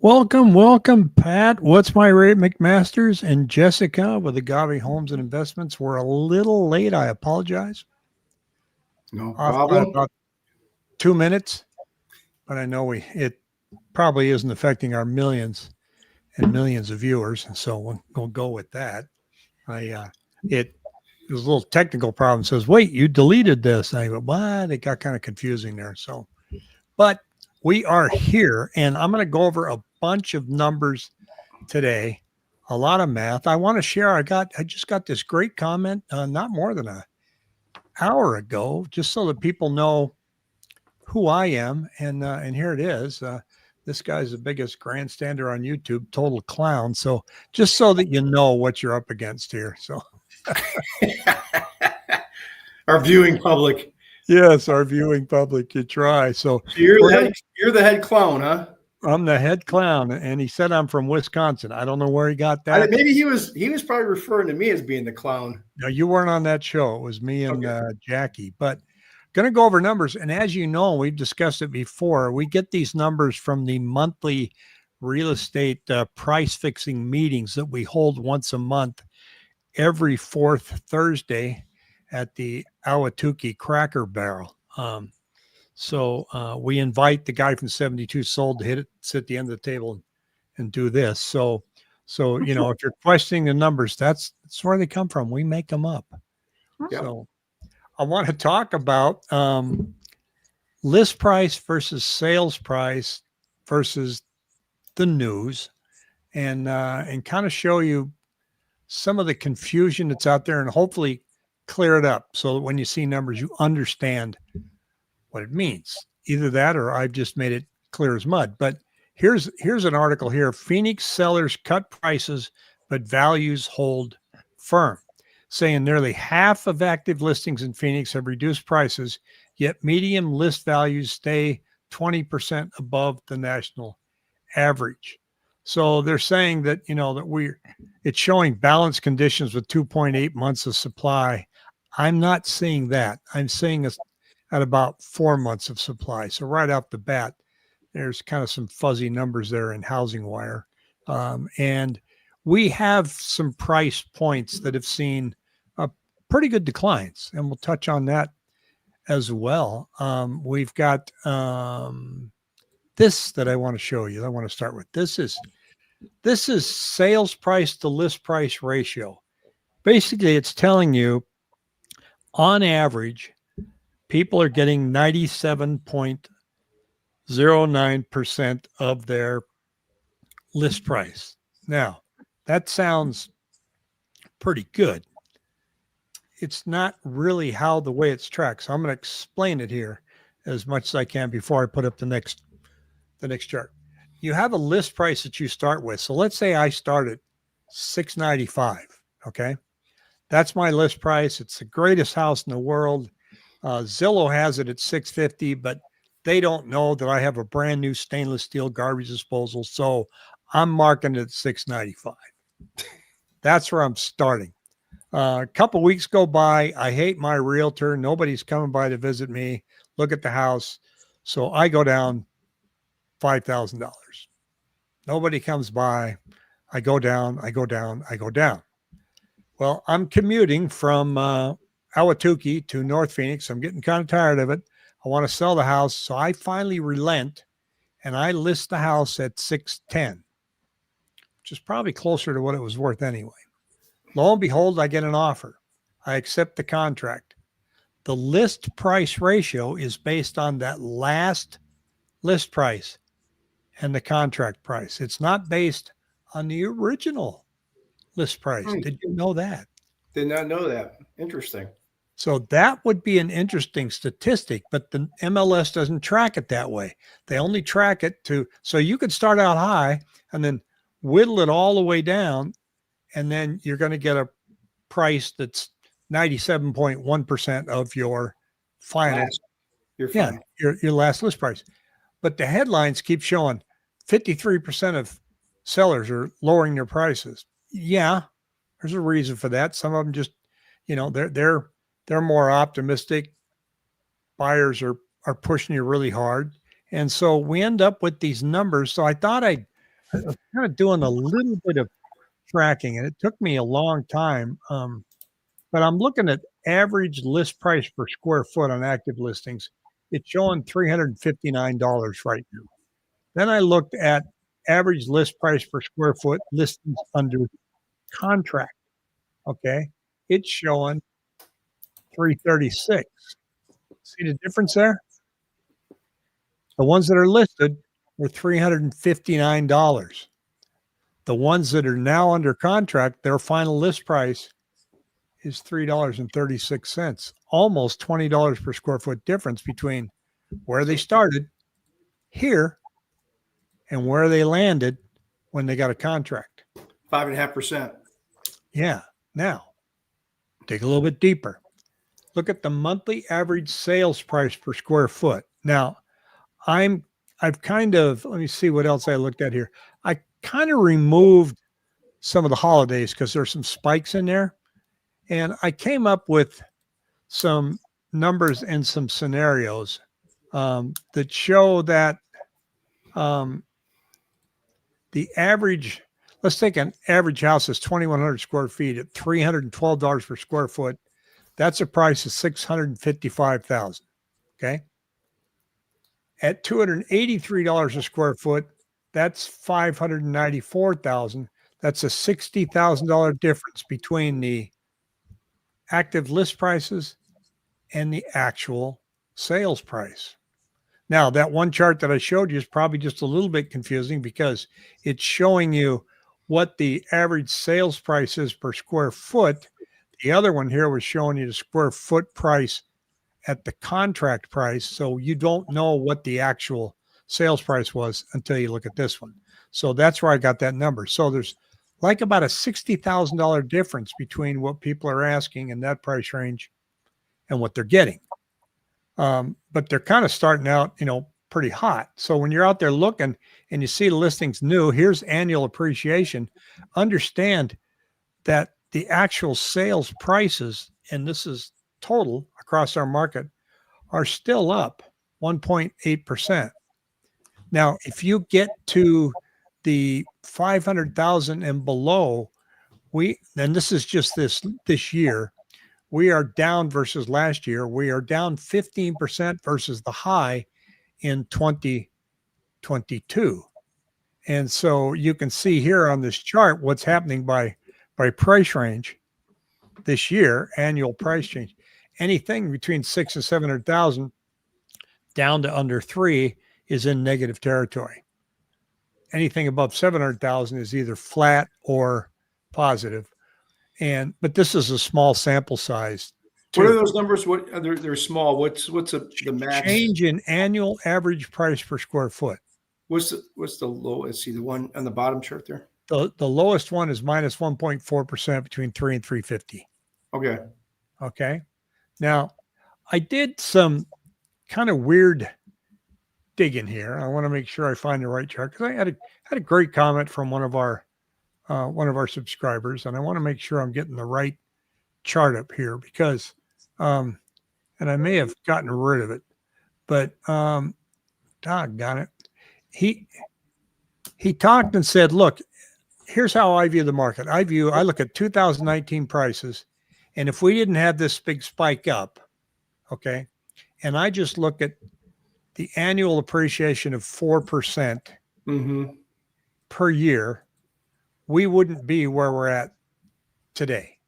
Welcome, Pat. What's my rate, McMasters and Jessica with Agave Homes and Investments. We're a little late. I apologize. No Off by problem. about 2 minutes, but I know it probably isn't affecting our millions and millions of viewers, so we'll go with that. It was a little technical problem. It says, wait, you deleted this. And I go, what? It got kind of confusing there. So, but we are here, and I'm going to go over a bunch of numbers today, a lot of math. I want to share. I just got this great comment not more than an hour ago, just so that people know who I am. And here it is. This guy's the biggest grandstander on YouTube, total clown. So just so that you know what you're up against here. So Our viewing public. yes, our viewing public, you try. So you're the head clown, huh? I'm the head clown, and he said I'm from Wisconsin. I don't know where he got that. Maybe he was probably referring to me as being the clown. No, you weren't on that show. It was me and Jackie. But going to go over numbers. And as you know, we've discussed it before. We get these numbers from the monthly real estate price fixing meetings that we hold once a month, every fourth Thursday at the Ahwatukee Cracker Barrel. So we invite the guy from 72 Sold to sit at the end of the table and do this. So you know, if you're questioning the numbers, that's where they come from. We make them up. Yep. So I want to talk about list price versus sales price versus the news, and kind of show you some of the confusion that's out there, and hopefully clear it up so that when you see numbers, you understand what it means. Either that, or I've just made it clear as mud. But here's an article here. Phoenix sellers cut prices, but values hold firm, saying nearly half of active listings in Phoenix have reduced prices, yet median list values stay 20% above the national average. So they're saying that, you know, that it's showing balanced conditions with 2.8 months of supply. I'm not seeing that. I'm seeing us at about 4 months of supply. So right off the bat, there's kind of some fuzzy numbers there in Housing Wire. And we have some price points that have seen pretty good declines, and we'll touch on that as well. We've got this that I want to show you. I want to start with. This is sales price to list price ratio. Basically, it's telling you on average, people are getting 97.09% of their list price. Now, that sounds pretty good. It's not really how the way it's tracked. So I'm going to explain it here as much as I can before I put up the next chart. You have a list price that you start with. So let's say I start at $695. Okay. That's my list price. It's the greatest house in the world. Zillow has it at $650, but they don't know that I have a brand new stainless steel garbage disposal. So I'm marking it at $695. That's where I'm starting. A couple of weeks go by. I hate my realtor. Nobody's coming by to visit me, look at the house. So I go down $5,000. Nobody comes by. I go down. Well, I'm commuting from Ahwatukee to North Phoenix. I'm getting kind of tired of it. I want to sell the house. So I finally relent, and I list the house at $610, which is probably closer to what it was worth anyway. Lo and behold, I get an offer. I accept the contract. The list price ratio is based on that last list price and the contract price. It's not based on the original list price. Did you know that? Did not know that. Interesting. So that would be an interesting statistic, but the MLS doesn't track it that way. They only track it so you could start out high and then whittle it all the way down, and then you're going to get a price that's 97.1% of your final, your last list price. But the headlines keep showing 53% of sellers are lowering their prices. Yeah, there's a reason for that. Some of them just, you know, they're more optimistic. Buyers are pushing you really hard. And so we end up with these numbers. So I thought I'd I was kind of doing a little bit of tracking, and it took me a long time. But I'm looking at average list price per square foot on active listings. It's showing $359 right now. Then I looked at average list price per square foot listings under contract. Okay. It's showing 336. See the difference there? The ones that are listed were $359. The ones that are now under contract, their final list price is $3.36, almost $20 per square foot difference between where they started here and where they landed when they got a contract. 5.5%. Yeah. Now, dig a little bit deeper. Look at the monthly average sales price per square foot. Now, I've kind of, let me see what else I looked at here. I kind of removed some of the holidays because there's some spikes in there. And I came up with some numbers and some scenarios that show that the average, let's take an average house that's 2,100 square feet at $312 per square foot. That's a price of $655,000. Okay. At $283 a square foot, that's $594,000. That's a $60,000 difference between the active list prices and the actual sales price. Now, that one chart that I showed you is probably just a little bit confusing because it's showing you what the average sales price is per square foot. The other one here was showing you the square foot price at the contract price. So you don't know what the actual sales price was until you look at this one. So that's where I got that number. So there's like about a $60,000 difference between what people are asking in that price range and what they're getting. But they're kind of starting out, pretty hot. So when you're out there looking and you see the listings new, here's annual appreciation. Understand that the actual sales prices, and this is total across our market, are still up 1.8%. Now, if you get to the 500,000 and below, and this is just this year, we are down versus last year. We are down 15% versus the high in 2022. And so you can see here on this chart what's happening by price range this year, annual price change. Anything between 6 and 700,000 down to under 3 is in negative territory. Anything above 700,000 is either flat or positive. But this is a small sample size. What are those numbers? What they're small. What's the max change in annual average price per square foot? What's the lowest? See the one on the bottom chart there. The lowest one is minus 1.4% between 3 and 350. Okay. Now, I did some kind of weird digging here. I want to make sure I find the right chart because I had a great comment from one of our subscribers, and I want to make sure I'm getting the right chart up here because, and I may have gotten rid of it, but doggone it, he talked and said, "Look, here's how I view the market. I look at 2019 prices, and if we didn't have this big spike up, okay, and I just look at the annual appreciation of 4% per year, we wouldn't be where we're at today.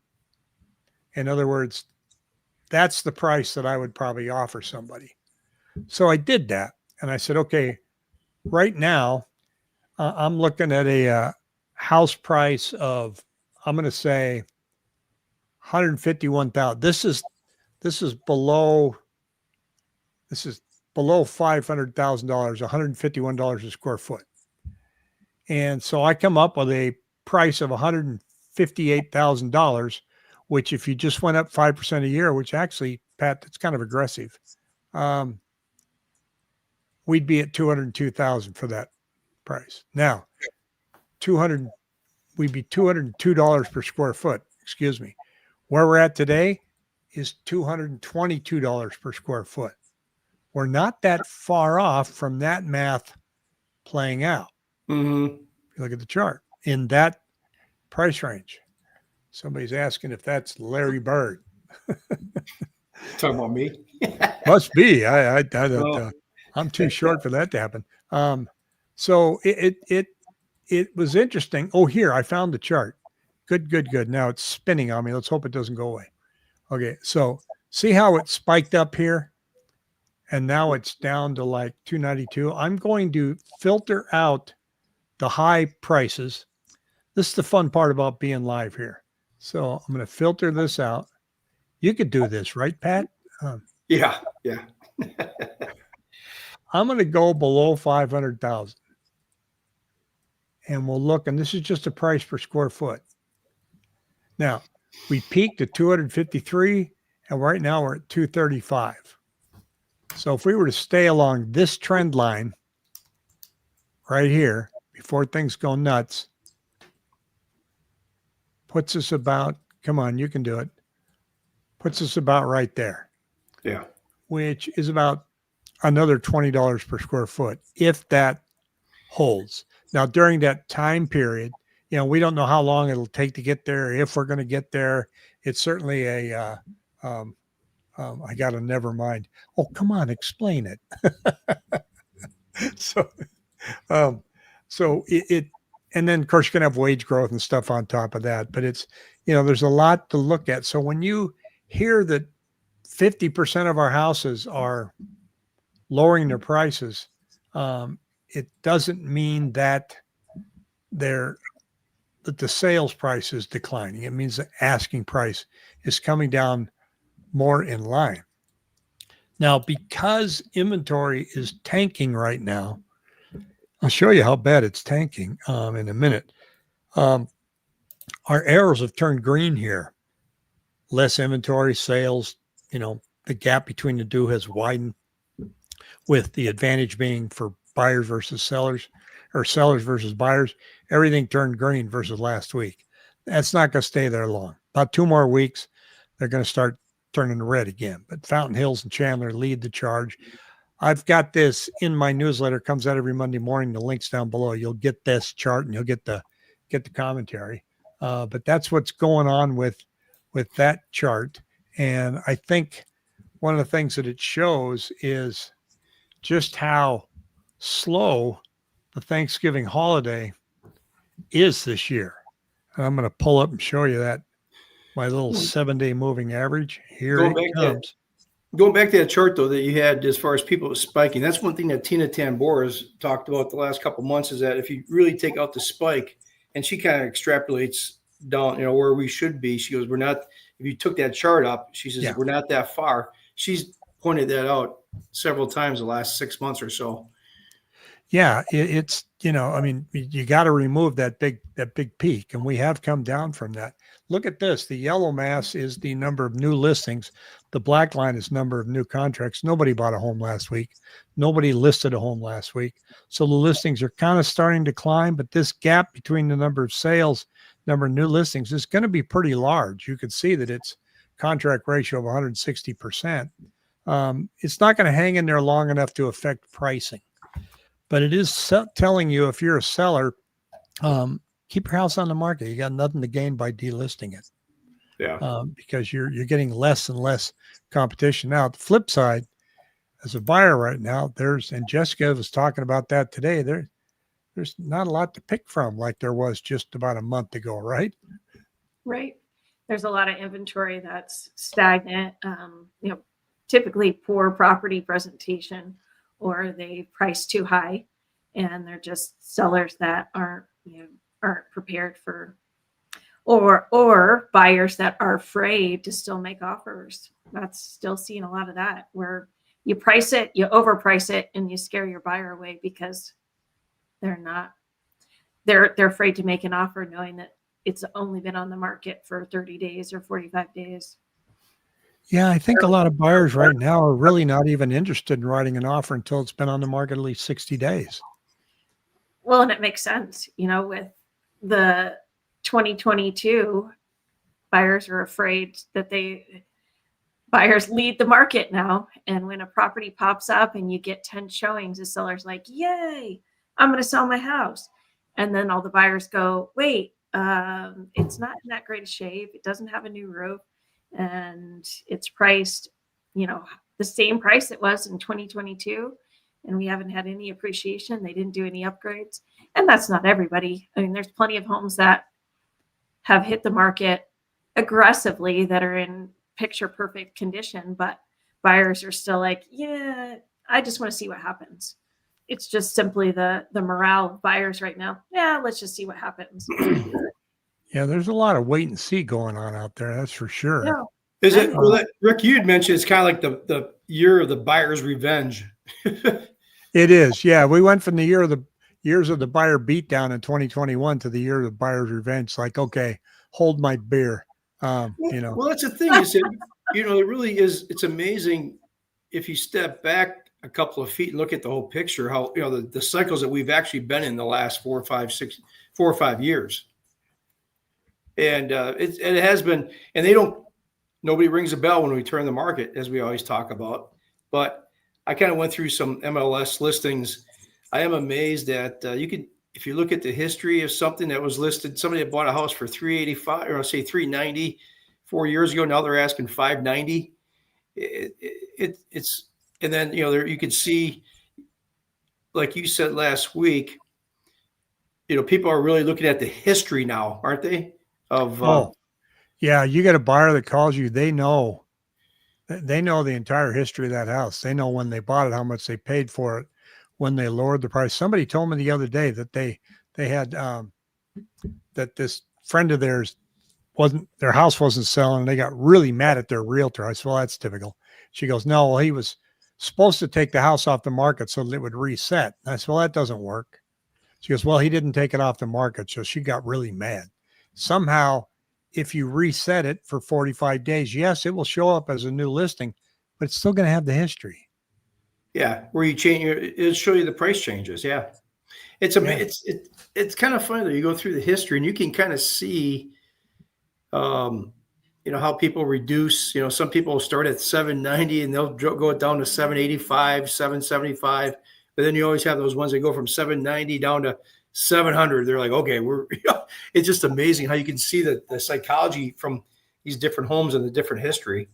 In other words, that's the price that I would probably offer somebody." So I did that, and I said, okay, right now, I'm looking at a house price of, I'm going to say, $151,000. This is below $500,000, $151 a square foot. And so I come up with a price of $158,000, which if you just went up 5% a year, which actually, Pat, that's kind of aggressive, we'd be at $202,000 for that price. Now, we'd be $202 per square foot. Excuse me. Where we're at today is $222 per square foot. We're not that far off from that math playing out. If you look at the chart in that price range. Somebody's asking if that's Larry Bird. Talking about me? Must be. I don't. Well, I'm too short for that to happen. So it was interesting. Oh, here I found the chart. Good. Now it's spinning on me. Let's hope it doesn't go away. Okay, so see how it spiked up here, and now it's down to like 292. I'm going to filter out the high prices. This is the fun part about being live here. So I'm going to filter this out. You could do this, right, Pat? yeah. I'm going to go below 500,000 and we'll look, and this is just a price per square foot. Now, we peaked at 253 and right now we're at 235. So if we were to stay along this trend line right here before things go nuts, puts us about, come on, you can do it, puts us about right there. Yeah. Which is about another $20 per square foot if that holds. Now, during that time period, we don't know how long it'll take to get there, if we're going to get there. It's certainly I got to never mind. Oh, come on, explain it. So it, and then of course you're going to have wage growth and stuff on top of that, but it's, there's a lot to look at. So when you hear that 50% of our houses are lowering their prices, it doesn't mean that the sales price is declining. It means the asking price is coming down more in line. Now, because inventory is tanking right now, I'll show you how bad it's tanking in a minute. Our arrows have turned green here. Less inventory, sales, the gap between the two has widened, with the advantage being for buyers versus sellers, or sellers versus buyers. Everything turned green versus last week. That's not going to stay there long. About 2 more weeks, they're going to start turning red again. But Fountain Hills and Chandler lead the charge. I've got this in my newsletter, comes out every Monday morning. The link's down below. You'll get this chart and you'll get the commentary. But that's what's going on with that chart. And I think one of the things that it shows is just how slow the Thanksgiving holiday is this year. And I'm going to pull up and show you that, my little 7-day moving average. Here it comes. Going back to that chart, though, that you had as far as people spiking, that's one thing that Tina Tambora's talked about the last couple of months, is that if you really take out the spike, and she kind of extrapolates down, where we should be. She goes, we're not, if you took that chart up, she says, we're not that far. She's pointed that out several times the last 6 months or so. Yeah, it's, you got to remove that big peak, and we have come down from that. Look at this. The yellow mass is the number of new listings. The black line is number of new contracts. Nobody bought a home last week. Nobody listed a home last week. So the listings are kind of starting to climb, but this gap between the number of sales, number of new listings is going to be pretty large. You could see that it's contract ratio of 160%. It's not going to hang in there long enough to affect pricing. But it is telling you, if you're a seller, keep your house on the market. You got nothing to gain by delisting it. Yeah. Because you're getting less and less competition. Now, the flip side, as a buyer right now, and Jessica was talking about that today, there's not a lot to pick from like there was just about a month ago, right? Right. There's a lot of inventory that's stagnant, typically poor property presentation, or they price too high, and they're just sellers that aren't prepared for, or buyers that are afraid to still make offers. That's still seeing a lot of that, where you price it, you overprice it, and you scare your buyer away because they're afraid to make an offer knowing that it's only been on the market for 30 days or 45 days. Yeah, I think a lot of buyers right now are really not even interested in writing an offer until it's been on the market at least 60 days. Well, and it makes sense, with the 2022, buyers are afraid that buyers lead the market now. And when a property pops up and you get 10 showings, the seller's like, yay, I'm going to sell my house. And then all the buyers go, wait, it's not in that great a shape. It doesn't have a new roof, and it's priced, the same price it was in 2022. And we haven't had any appreciation. They didn't do any upgrades. And that's not everybody. I mean, there's plenty of homes that have hit the market aggressively that are in picture perfect condition, but buyers are still like, yeah, I just want to see what happens. It's just simply the morale of buyers right now. Yeah, let's just see what happens. Yeah, there's a lot of wait and see going on out there. That's for sure. Yeah. Is it, Rick, you had mentioned it's kind of like the year of the buyer's revenge. It is. Yeah. We went from the years of the buyer beatdown in 2021 to the year of the buyer's revenge. Like, okay, hold my beer. Well, that's the thing. You said, it really is. It's amazing if you step back a couple of feet and look at the whole picture, how, the cycles that we've actually been in the last 4 or 5 years. And it has been, and nobody rings a bell when we turn the market, as we always talk about. But I kind of went through some MLS listings. I am amazed at if you look at the history of something that was listed, somebody that bought a house for $385 or say $390 4 years ago, now they're asking $590. It's and then there you can see, like you said last week, people are really looking at the history now, aren't they? Yeah, you get a buyer that calls you, they know the entire history of that house. They know when they bought it, how much they paid for it, when they lowered the price. Somebody told me the other day that they had that this friend of theirs their house wasn't selling, and they got really mad at their realtor. I said, well, that's typical. She goes, no, well, he was supposed to take the house off the market so that it would reset. I said, well, that doesn't work. She goes, well, he didn't take it off the market. So she got really mad. Somehow, if you reset it for 45 days, yes, it will show up as a new listing, but it's still going to have the history. Yeah, where you change, it'll show you the price changes. Yeah, it's kind of funny though. You go through the history and you can kind of see, how people reduce. Some people start at 790 and they'll go down to 785, 775. But then you always have those ones that go from 790 down to 700. They're like, okay, it's just amazing how you can see the psychology from these different homes and the different history.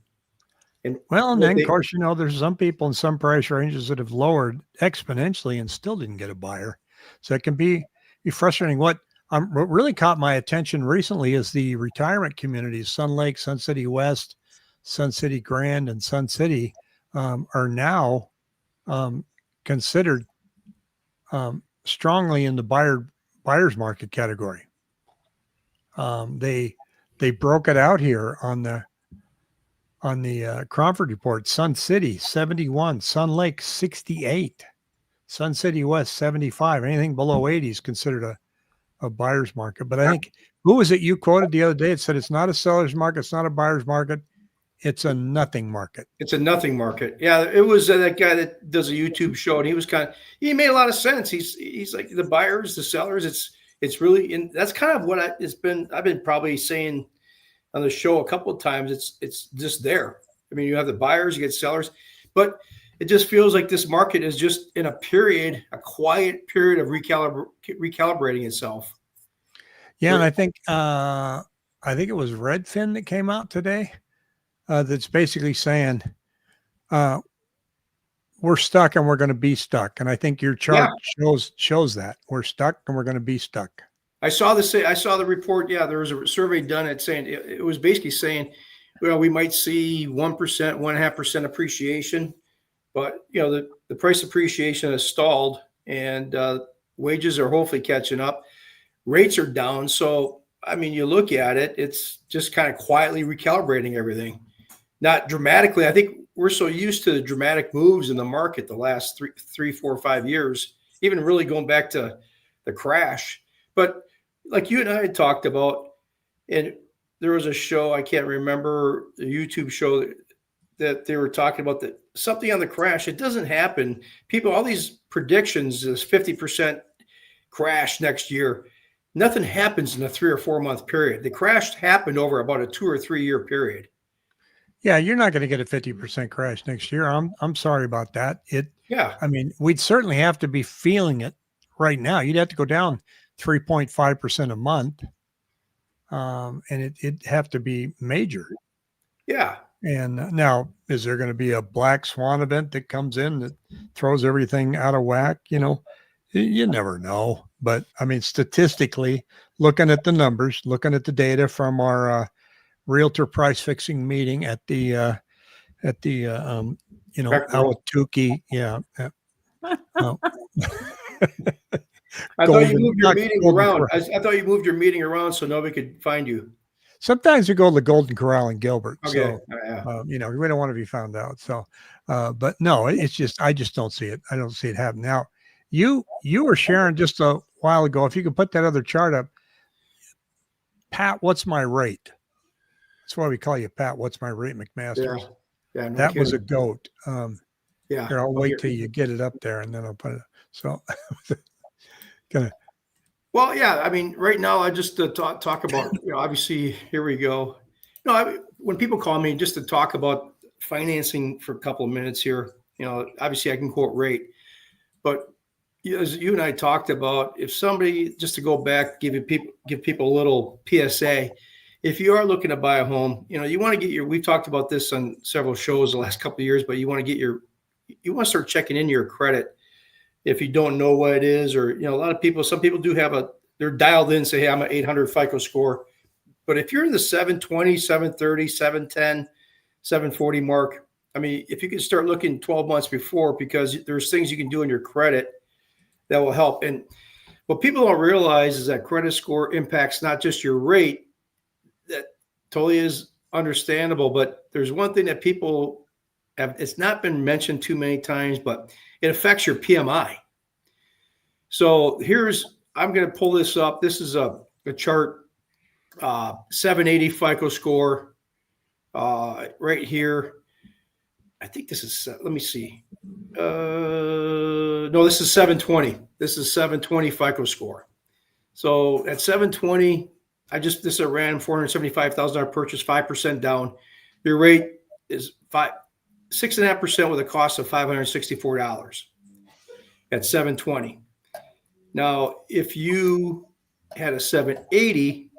And then of course, there's some people in some price ranges that have lowered exponentially and still didn't get a buyer. So it can be frustrating. What really caught my attention recently is the retirement communities, Sun Lake, Sun City West, Sun City Grand, and Sun City are now considered strongly in the buyer's market category. They broke it out here on the Cromford report. Sun City 71, Sun Lake 68, Sun City West 75. Anything below 80 is considered a buyer's market. But I think, who was it you quoted the other day? It said it's not a seller's market, it's not a buyer's market, it's a nothing market. It's a nothing market. Yeah, it was that guy that does a YouTube show, and he made a lot of sense. He's like, the buyers, the sellers, it's really, and that's kind of what I've been probably saying on the show a couple of times. It's just there. I mean, you have the buyers, you get sellers, but it just feels like this market is just in a quiet period of recalibrating itself. Yeah, and I think it was Redfin that came out today that's basically saying we're stuck and we're going to be stuck. And I think your chart shows that we're stuck and we're going to be stuck. I saw the report. Yeah, there was a survey done at saying it was basically saying, we might see 1%, 1.5% appreciation, but the price appreciation has stalled, and wages are hopefully catching up. Rates are down. So, I mean, you look at it, it's just kind of quietly recalibrating everything. Not dramatically. I think we're so used to the dramatic moves in the market the last 3, 4, 5 years, even really going back to the crash. But like you and I had talked about, and there was a show, I can't remember, the YouTube show that they were talking about, that something on the crash. It doesn't happen. All these predictions, this 50% crash next year, nothing happens in a 3 or 4 month period. The crash happened over about a 2 or 3 year period. Yeah, you're not going to get a 50% crash next year. I'm sorry about that. Yeah. I mean, we'd certainly have to be feeling it right now. You'd have to go down 3.5% a month. And it'd have to be major. Yeah. And now, is there going to be a black swan event that comes in that throws everything out of whack? You never know. But I mean, statistically, looking at the numbers, looking at the data from our realtor price fixing meeting at the Awatuki, I thought you moved your not meeting Golden around. Corral. I thought you moved your meeting around so nobody could find you. Sometimes we go to the Golden Corral in Gilbert. Okay. So, Yeah. we don't want to be found out. So, but no, it's just, I just don't see it. I don't see it happen. Now, you were sharing just a while ago, if you could put that other chart up, Pat, what's my rate? That's why we call you Pat. What's my rate, McMasters? Yeah. No That was a kidding. goat. Yeah. Here, I'll wait till you get it up there and then I'll put it. So, Well, yeah. I mean, right now, I just talk about, obviously, here we go. When people call me just to talk about financing for a couple of minutes here, obviously I can quote rate, but as you and I talked about, if somebody, just to go back, give people a little PSA, if you are looking to buy a home, you want to get we've talked about this on several shows the last couple of years, but you want to start checking into your credit. If you don't know what it is, or, some people do they're dialed in, say, hey, I'm an 800 FICO score. But if you're in the 720, 730, 710, 740 mark, I mean, if you can start looking 12 months before, because there's things you can do in your credit that will help. And what people don't realize is that credit score impacts not just your rate. That totally is understandable. But there's one thing that people have, it's not been mentioned too many times, but it affects your PMI. So I'm going to pull this up. This is a chart, 780 FICO score right here. I think this is, let me see. No, this is 720. This is 720 FICO score. So at 720, this is a random $475,000 purchase, 5% down. Your rate is 6.5% with a cost of $564 at 720. Now, if you had a 780,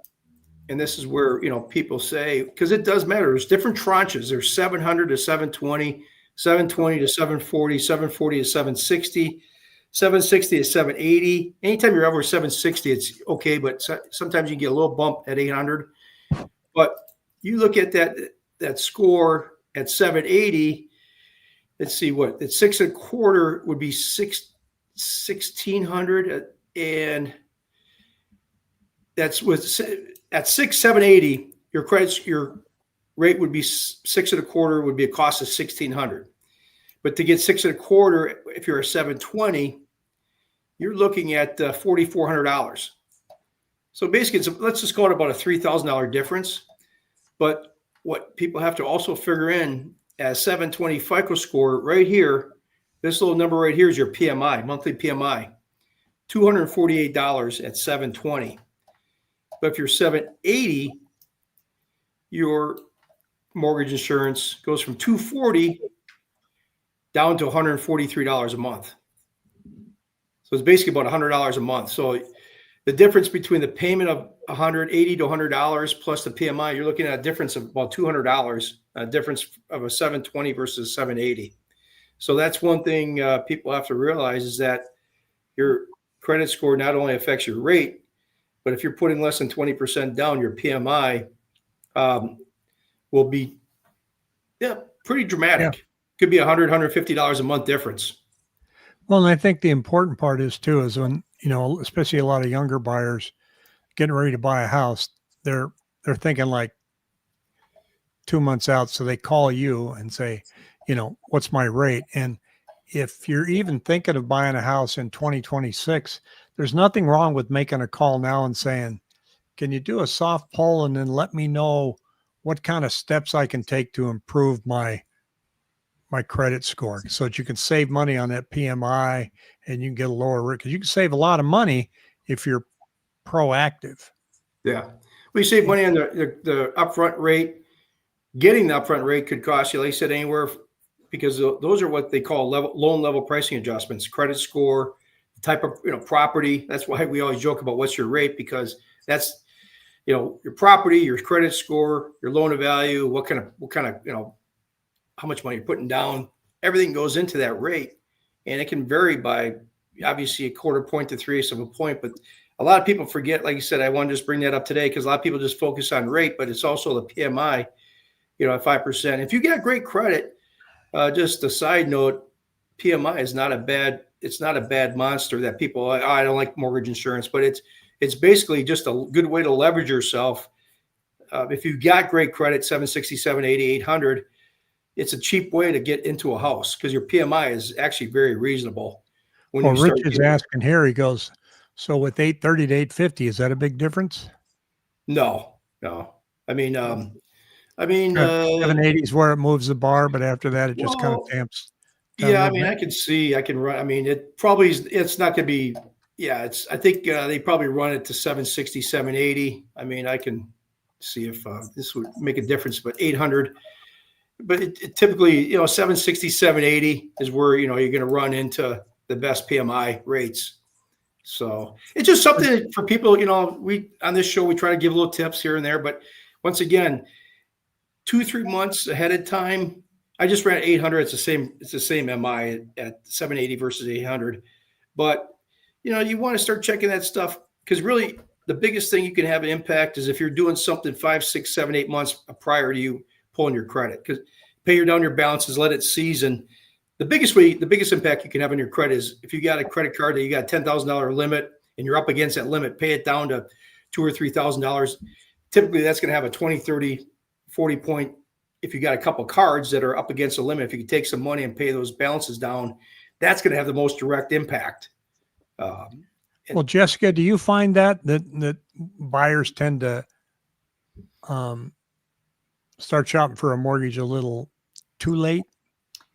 and this is where, people say, because it does matter. There's different tranches. There's 700 to 720, 720 to 740, 740 to 760, 760 to 780. Anytime you're over 760, it's okay, but sometimes you get a little bump at 800. But you look at that score at 780, let's see what, at 6.25 would be 1,600, and that's with at 780, your rate would be 6.25, would be a cost of 1,600. But to get 6.25, if you're a 720, you're looking at $4,400. So basically, let's just call it about a $3,000 difference. But what people have to also figure in, as 720 FICO score right here, this little number right here is your PMI, monthly PMI, $248 at 720. But if you're 780, your mortgage insurance goes from $240 down to $143 a month. So it's basically about $100 a month. So the difference between the payment of $180 to $100 plus the PMI, you're looking at a difference of about $200, a difference of a 720 versus 780. So that's one thing people have to realize, is that your credit score not only affects your rate, but if you're putting less than 20% down, your PMI will be pretty dramatic. Yeah. Could be $100, $150 a month difference. Well, and I think the important part is when, especially a lot of younger buyers getting ready to buy a house, they're thinking like 2 months out. So they call you and say, what's my rate? And if you're even thinking of buying a house in 2026, there's nothing wrong with making a call now and saying, can you do a soft poll and then let me know what kind of steps I can take to improve my credit score, so that you can save money on that PMI and you can get a lower rate, because you can save a lot of money if you're proactive. Yeah. We save money on the upfront rate. Getting the upfront rate could cost you, like I said, anywhere, because those are what they call loan level pricing adjustments, credit score, type of, property. That's why we always joke about what's your rate, because that's, your property, your credit score, your loan to value, what kind of, how much money you're putting down, everything goes into that rate. And it can vary by obviously a quarter point to 3/8 of a point. But a lot of people forget, like you said, I want to just bring that up today because a lot of people just focus on rate, but it's also the PMI, at 5%. If you got great credit, just a side note, PMI is not a bad monster that people, I don't like mortgage insurance, but it's basically just a good way to leverage yourself. If you've got great credit, 760, 780, 800, it's a cheap way to get into a house because your PMI is actually very reasonable. Well, Rich is asking here, he goes, so with 830 to 850, is that a big difference? No. I mean, 780 is where it moves the bar, but after that, it just kind of tamps. Yeah, I mean, I can run. I mean, it's not going to be, I think they probably run it to 760, 780. I mean, I can see if this would make a difference, but 800. But it typically, 760, 780 is where, you're going to run into the best PMI rates. So it's just something for people, we, on this show, we try to give little tips here and there, but once again, 2-3 months ahead of time, I just ran 800. It's the same MI at 780 versus 800, but you want to start checking that stuff because really the biggest thing you can have an impact is if you're doing something 5, 6, 7, 8 months prior to you pulling your credit, because pay down your balances, let it season. The biggest impact you can have on your credit is if you got a credit card that you got a $10,000 limit and you're up against that limit, pay it down to $2,000 or $3,000. Typically that's going to have a 20, 30, 40 point. If you got a couple cards that are up against the limit, if you can take some money and pay those balances down, that's going to have the most direct impact. Well, Jessica, do you find that buyers tend to start shopping for a mortgage a little too late?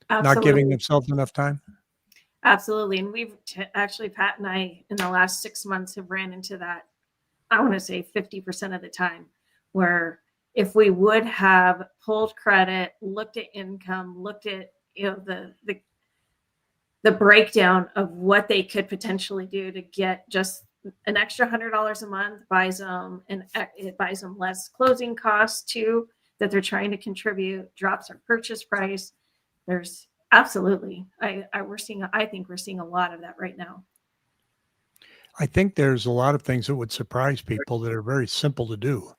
Absolutely. Not giving themselves enough time? Absolutely. And we've actually, Pat and I, in the last 6 months have ran into that, I want to say 50% of the time, where if we would have pulled credit, looked at income, looked at, the breakdown of what they could potentially do to get just an extra $100 a month, buys them, and it buys them less closing costs too, that they're trying to contribute, drops our purchase price. There's absolutely, I think we're seeing a lot of that right now. I think there's a lot of things that would surprise people that are very simple to do.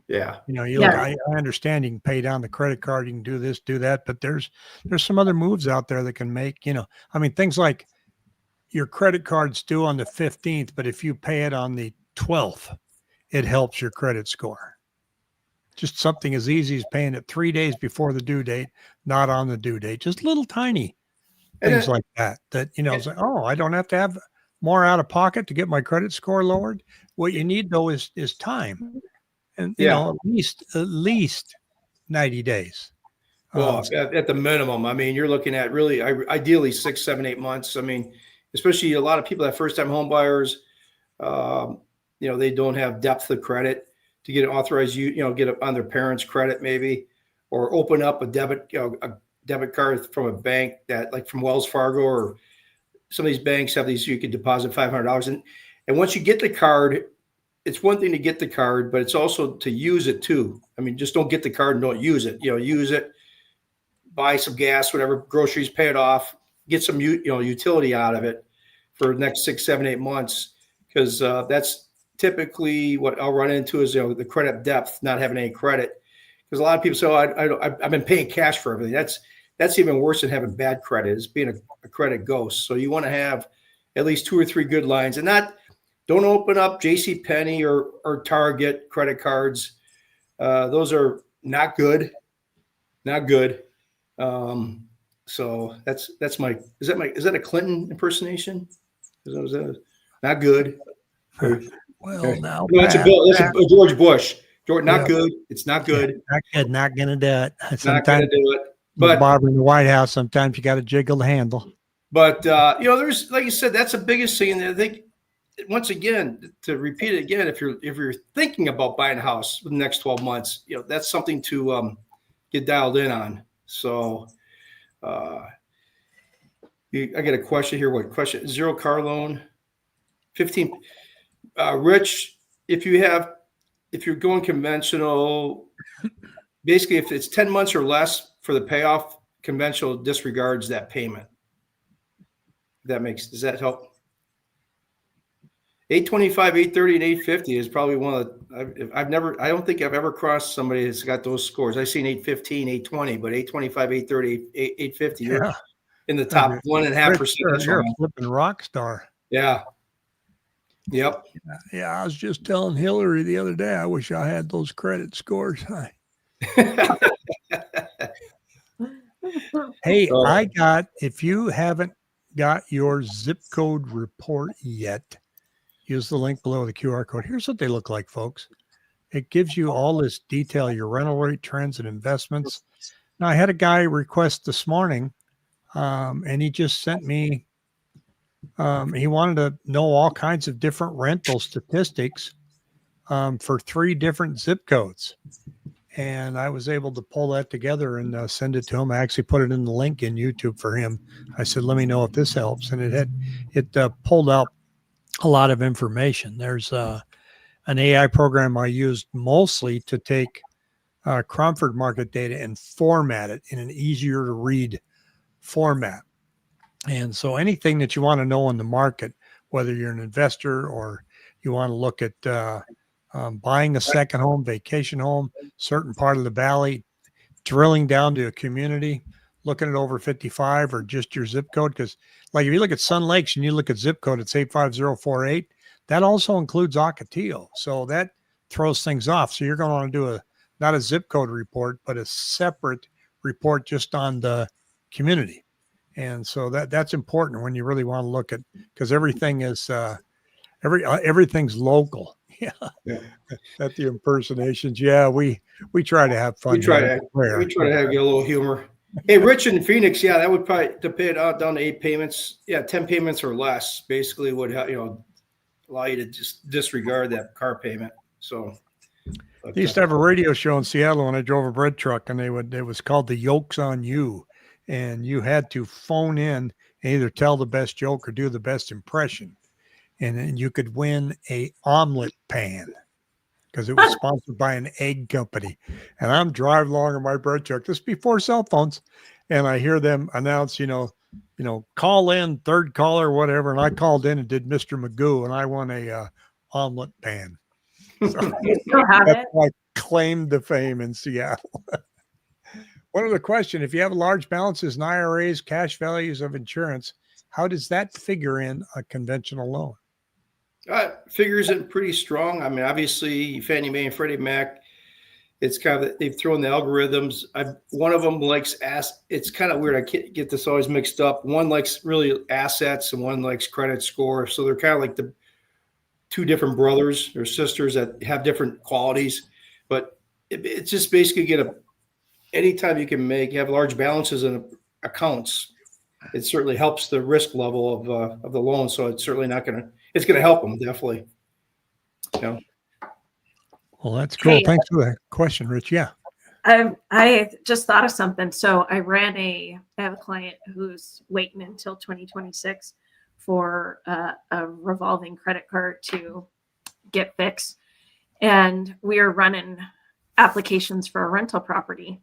Yeah. Look, I understand you can pay down the credit card, you can do this, do that, but there's some other moves out there that can make, things like your credit card's due on the 15th, but if you pay it on the 12th, it helps your credit score. Just something as easy as paying it 3 days before the due date, not on the due date. Just little tiny things like that. It's like, oh, I don't have to have more out of pocket to get my credit score lowered. What you need though is time, and at least 90 days. Well, at the minimum, I mean, you're looking at really ideally 6, 7, 8 months. I mean, especially a lot of people that first-time home buyers, they don't have depth of credit to get authorized, get it on their parents' credit maybe, or open up a debit card from a bank that, like from Wells Fargo, or some of these banks have these, you could deposit $500. And once you get the card, it's one thing to get the card, but it's also to use it too. I mean, just don't get the card and don't use it. Use it, buy some gas, whatever, groceries, pay it off, get some utility out of it for the next 6, 7, 8 months, because that's typically what I'll run into is the credit depth, not having any credit. Because a lot of people say, I've been paying cash for everything. That's even worse than having bad credit, is being a credit ghost. So you want to have at least 2 or 3 good lines, and don't open up JCPenney or Target credit cards. Those are not good. Not good. So that's is that a Clinton impersonation? Is that not good? Well, now it's a George Bush. Not good. It's not good. Not gonna do it. Not gonna do it. But Barbara in the White House, sometimes you got to jiggle the handle. But there's, like you said, that's the biggest thing. And I think, once again, to repeat it again, if you're thinking about buying a house in the next 12 months, that's something to get dialed in on. So I got a question here. What question? Zero car loan, 15. Rich, if you're going conventional, basically if it's 10 months or less for the payoff, conventional disregards that payment. Does that help? 825, 830, and 850 is probably one of the, I don't think I've ever crossed somebody that's got those scores. I've seen 815, 820, but 825, 830, 850, you're Yeah. in the top 1.5%. You're a flipping rock star. Yeah. Yep. Yeah. I was just telling Hillary the other day, I wish I had those credit scores. Hey, if you haven't got your zip code report yet, use the link below the QR code. Here's what they look like, folks. It gives you all this detail, your rental rate trends and investments. Now, I had a guy request this morning, and he just sent me, he wanted to know all kinds of different rental statistics for 3 different zip codes. And I was able to pull that together and send it to him. I actually put it in the link in YouTube for him. I said, let me know if this helps. And it pulled out a lot of information. There's an AI program I used mostly to take Cromford market data and format it in an easier to read format. And so anything that you want to know in the market, whether you're an investor or you want to look at buying a second home, vacation home, certain part of the valley, drilling down to a community, looking at over 55 or just your zip code. Because like if you look at Sun Lakes and you look at zip code, it's 85048. That also includes Ocotillo. So that throws things off. So you're going to want to do not a zip code report, but a separate report just on the community. And so that's important when you really want to look at, because everything is everything's local. Yeah. At the impersonations. Yeah, we try to have fun. We try to have a little humor. Hey, Rich in Phoenix, yeah, that would probably to pay it out down to 8 payments. Yeah, 10 payments or less basically would allow you to just disregard that car payment. So they used to have a radio show in Seattle when I drove a bread truck, and it was called The Yoke's on You. And you had to phone in and either tell the best joke or do the best impression. And then you could win a omelet pan because it was sponsored by an egg company. And I'm driving along in my bread truck, this before cell phones, and I hear them announce, call in, third caller, whatever. And I called in and did Mr. Magoo, and I won a omelet pan. So you still have it. I claimed the fame in Seattle. One other question: if you have large balances in IRAs, cash values of insurance, how does that figure in a conventional loan? Figures in pretty strong. I mean, obviously, Fannie Mae and Freddie Mac, it's kind of, they've thrown the algorithms. One of them likes it's kind of weird. I can't get this always mixed up. One likes really assets and one likes credit score. So they're kind of like the 2 different brothers or sisters that have different qualities. But it's just basically anytime you can you have large balances in accounts, it certainly helps the risk level of the loan. So it's certainly it's going to help them, definitely. Yeah. Well, that's cool. Hey, thanks for that question, Rich. Yeah. I just thought of something. So I have a client who's waiting until 2026 for a revolving credit card to get fixed. And we are running applications for a rental property.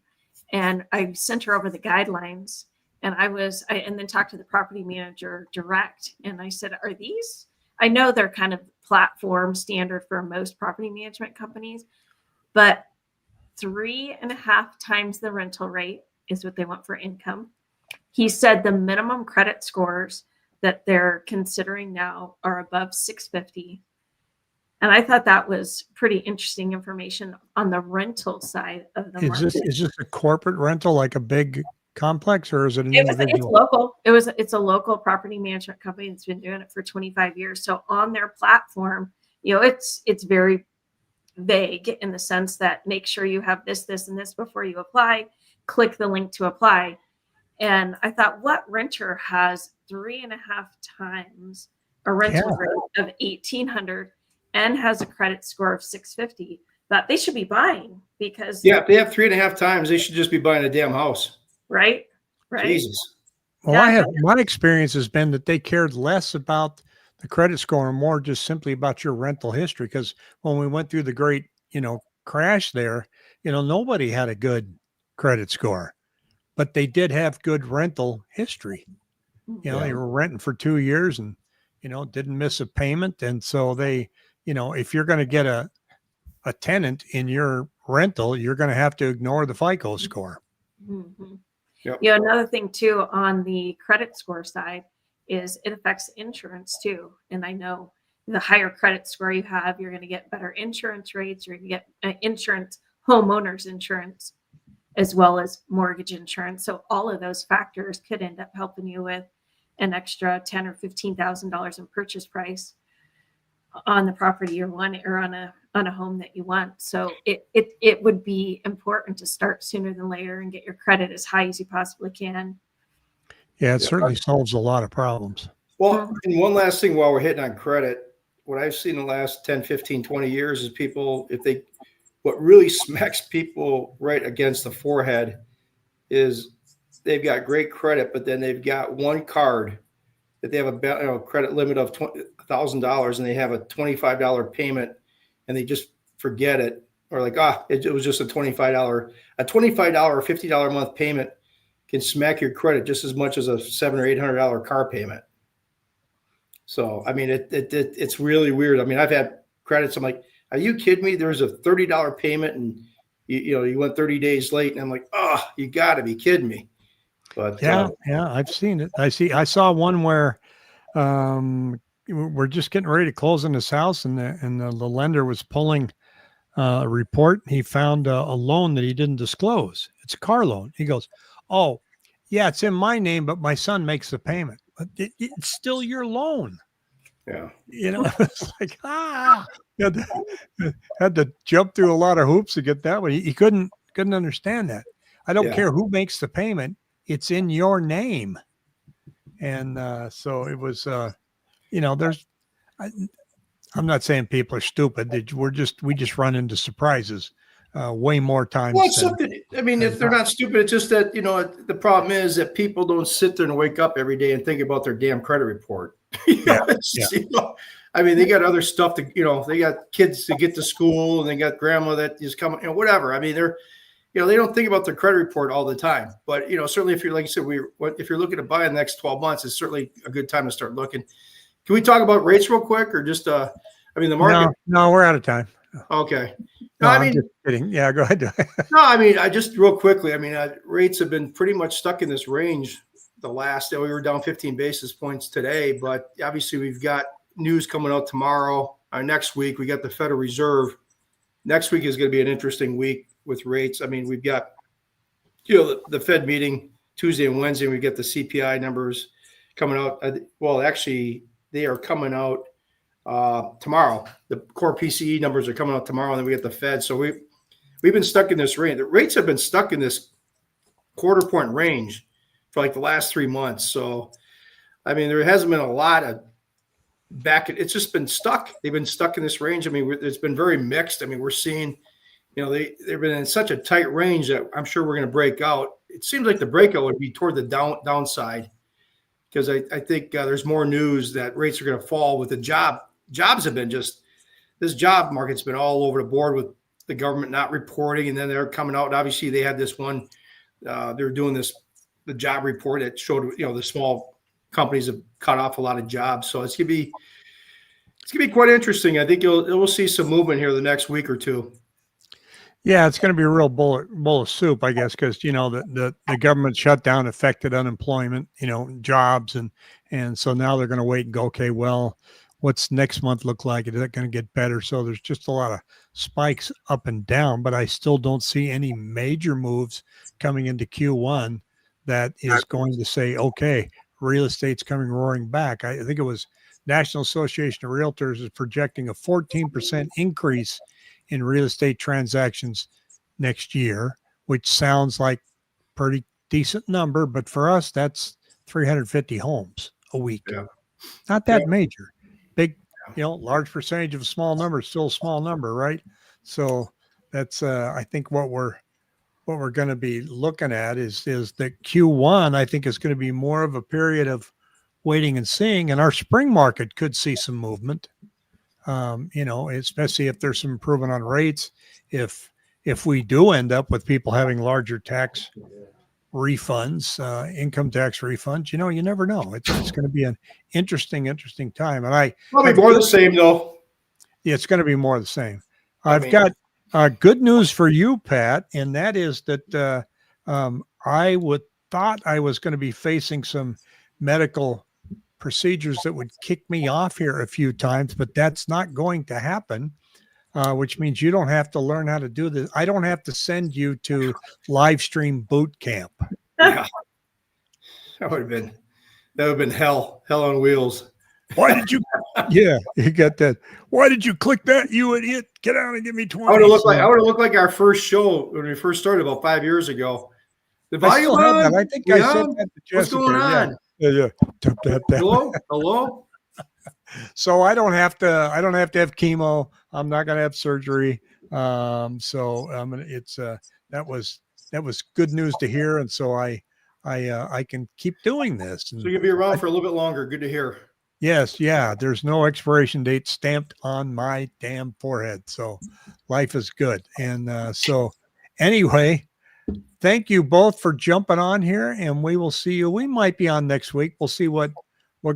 And I sent her over the guidelines, and and then talked to the property manager direct. And I said, I know they're kind of platform standard for most property management companies, but 3.5 times the rental rate is what they want for income. He said the minimum credit scores that they're considering now are above 650. And I thought that was pretty interesting information on the rental side of the market. Is this a corporate rental, like a big complex, or is it an individual? It's local. It's a local property management company that's been doing it for 25 years. So on their platform, it's very vague in the sense that make sure you have this, this, and this before you apply. Click the link to apply. And I thought, what renter has 3.5 times a rental rate of 1,800 and has a credit score of 650 that they should be buying? Because if they have 3.5 times, they should just be buying a damn house. Right. Jesus. Well, Yeah, I have my experience has been that they cared less about the credit score and more just simply about your rental history. Because when we went through the great, crash there, nobody had a good credit score, but they did have good rental history. They Yeah. were renting for 2 years and, didn't miss a payment. And so they, if you're going to get a tenant in your rental, you're going to have to ignore the FICO score. Mhm. Yep. Another thing too on the credit score side is it affects insurance too. And I know the higher credit score you have, you're going to get better insurance rates. You're going to get insurance, homeowners insurance, as well as mortgage insurance. So all of those factors could end up helping you with an extra $10,000 or $15,000 in purchase price on the property you want or on a home that you want. So it would be important to start sooner than later and get your credit as high as you possibly can. Yeah, it Yeah. certainly solves a lot of problems. Well, and one last thing while we're hitting on credit, what I've seen in the last 10, 15, 20 years is people, what really smacks people right against the forehead is they've got great credit, but then they've got one card that they have a credit limit of $1,000 and they have a $25 payment and they just forget it. Or like, it was just a $25 or $50 a month payment can smack your credit just as much as a $700 or $800 car payment. So, I mean, it's really weird. I mean, I've had credits. I'm like, are you kidding me? There's a $30 payment and you went 30 days late. And I'm like, oh, you gotta be kidding me. But Yeah, I've seen it. I saw one where we're just getting ready to close on this house and the lender was pulling a report. He found a loan that he didn't disclose. It's a car loan. He goes, oh, yeah, it's in my name, but my son makes the payment. But it's still your loan. yeah. It's like, you had to jump through a lot of hoops to get that one. He couldn't understand that. I don't care who makes the payment. It's in your name. And so it was, I'm not saying people are stupid. We just run into surprises way more times. Well, it's something. I mean, if they're not stupid, it's just that the problem is that people don't sit there and wake up every day and think about their damn credit report. I mean, they got other stuff to. They got kids to get to school, and they got grandma that is coming. Whatever. I mean, they don't think about their credit report all the time. But certainly, if you're like you said, if you're looking to buy in the next 12 months, it's certainly a good time to start looking. Can we talk about rates real quick, or just the market? No, we're out of time. Okay. No, I'm just kidding. Yeah, go ahead. No, I mean, I just real quickly. I mean, rates have been pretty much stuck in this range. We were down 15 basis points today, but obviously we've got news coming out tomorrow. Next week we got the Federal Reserve. Next week is going to be an interesting week with rates. I mean, we've got the Fed meeting Tuesday and Wednesday. We get the CPI numbers coming out. Well, actually, they are coming out tomorrow. The core PCE numbers are coming out tomorrow, and then we get the Fed. So we've been stuck in this range. The rates have been stuck in this quarter point range for like the last 3 months. So, I mean, there hasn't been a lot of it's just been stuck. They've been stuck in this range. I mean, it's been very mixed. I mean, we're seeing, they've been in such a tight range that I'm sure we're going to break out. It seems like the breakout would be toward the downside because I think there's more news that rates are going to fall with the jobs have been this job market's been all over the board with the government not reporting. And then they're coming out. And obviously they had this one, they're doing the job report that showed, the small companies have cut off a lot of jobs. So it's going to be quite interesting. I think we'll see some movement here the next week or two. Yeah, it's going to be a real bowl of soup, I guess, because the government shutdown affected unemployment, jobs, and so now they're going to wait and go, okay, well, what's next month look like? Is that going to get better? So there's just a lot of spikes up and down, but I still don't see any major moves coming into Q1 that is going to say, okay, real estate's coming roaring back. I think it was National Association of Realtors is projecting a 14% increase in real estate transactions next year, which sounds like pretty decent number, but for us, that's 350 homes a week. Yeah. Not that major. Big, large percentage of a small number is still a small number, right? So that's I think what we're what we're going to be looking at is that Q1, I think, is going to be more of a period of waiting and seeing, and our spring market could see some movement. Especially if there's some improvement on rates. If we do end up with people having larger tax refunds, income tax refunds, you never know. It's going to be an interesting time. And Probably more the same though. Yeah, it's going to be more of the same. I've got good news for you, Pat, and that is that I thought I was going to be facing some medical procedures that would kick me off here a few times, but that's not going to happen, which means you don't have to learn how to do this. I don't have to send you to live stream boot camp. Yeah, that would have been hell on wheels. Why did you? Yeah, you got that. Why did you click that, you idiot? Get out and give me 20. I would have looked like our first show when we first started about 5 years ago. The volume on? I think I said that to Jessica. What's going on? Yeah. Hello. So I don't have to have chemo. I'm not going to have surgery. That was good news to hear. And so I can keep doing this. And so you'll be around for a little bit longer. Good to hear. Yes. Yeah. There's no expiration date stamped on my damn forehead. So life is good. And so anyway, thank you both for jumping on here, and we will see you. We might be on next week. We'll see what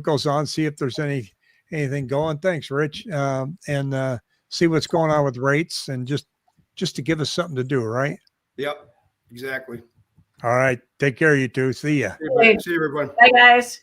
goes on, see if there's anything going. Thanks, Rich. And see what's going on with rates, and just to give us something to do, right? Yep, exactly. All right. Take care, you two. See ya. See you, everyone. Bye, guys.